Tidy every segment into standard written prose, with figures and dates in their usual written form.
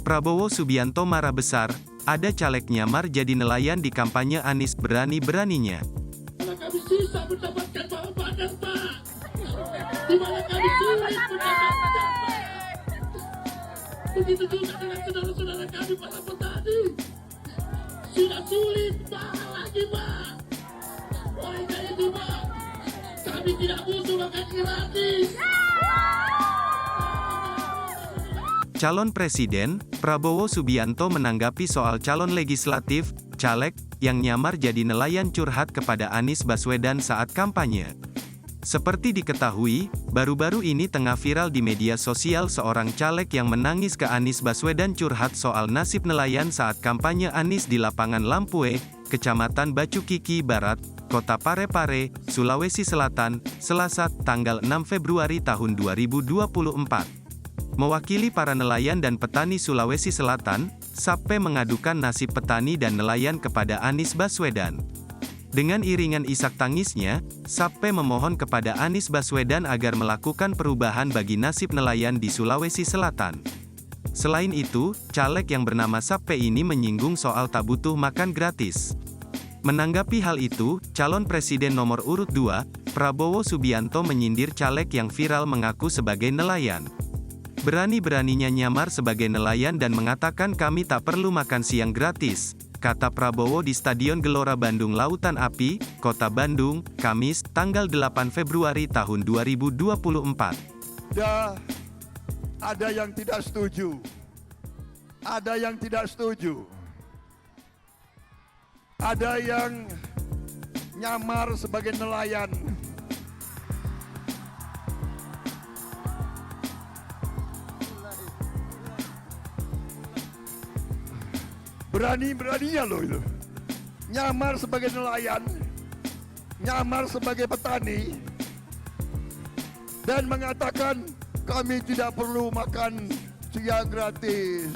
Prabowo Subianto marah besar, ada caleg nyamar jadi nelayan di kampanye Anies berani-beraninya. Dimana kami susah mendapatkan bahan bakar, Pak. Dimana kami sulit mendapatkan, Pak. Begitu juga dengan saudara-saudara kami para petani. Sudah sulit, Pak, lagi, Pak. Oleh karena itu, Pak, kami tidak butuh makan gratis. Calon Presiden, Prabowo Subianto menanggapi soal calon legislatif, caleg, yang nyamar jadi nelayan curhat kepada Anies Baswedan saat kampanye. Seperti diketahui, baru-baru ini tengah viral di media sosial seorang caleg yang menangis ke Anies Baswedan curhat soal nasib nelayan saat kampanye Anies di lapangan Lampue, Kecamatan Bacukiki Barat, Kota Parepare, Sulawesi Selatan, Selasa, tanggal 6 Februari tahun 2024. Mewakili para nelayan dan petani Sulawesi Selatan, Sappe mengadukan nasib petani dan nelayan kepada Anies Baswedan. Dengan iringan isak tangisnya, Sappe memohon kepada Anies Baswedan agar melakukan perubahan bagi nasib nelayan di Sulawesi Selatan. Selain itu, caleg yang bernama Sappe ini menyinggung soal tak butuh makan gratis. Menanggapi hal itu, calon presiden nomor urut 2, Prabowo Subianto menyindir caleg yang viral mengaku sebagai nelayan. Berani-beraninya nyamar sebagai nelayan dan mengatakan kami tak perlu makan siang gratis, kata Prabowo di Stadion Gelora Bandung Lautan Api, Kota Bandung, Kamis, tanggal 8 Februari tahun 2024. Ada yang tidak setuju. Ada yang tidak setuju. Ada yang nyamar sebagai nelayan. Berani-beraninya loh itu. Nyamar sebagai nelayan, nyamar sebagai petani, dan mengatakan kami tidak perlu makan siang gratis.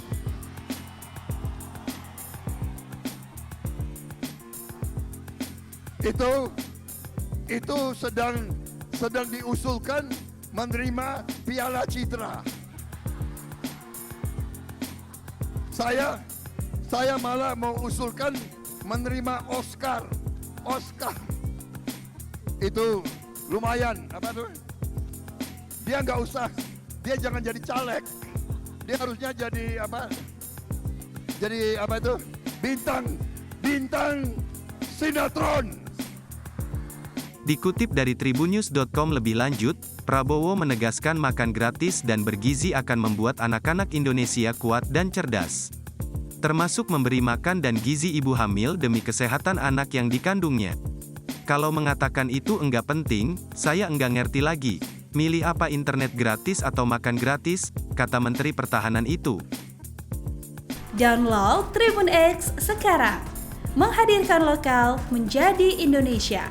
Itu sedang diusulkan menerima Piala Citra. Saya malah mau usulkan menerima Oscar. Itu lumayan, apa tuh? Dia nggak usah, dia jangan jadi caleg. Dia harusnya jadi apa? Jadi apa itu? Bintang sinetron. Dikutip dari tribunnews.com lebih lanjut, Prabowo menegaskan makan gratis dan bergizi akan membuat anak-anak Indonesia kuat dan cerdas. Termasuk memberi makan dan gizi ibu hamil demi kesehatan anak yang dikandungnya. Kalau mengatakan itu enggak penting, saya enggak ngerti lagi. Milih apa internet gratis atau makan gratis, kata Menteri Pertahanan itu. Download Tribun X sekarang. Menghadirkan lokal menjadi Indonesia.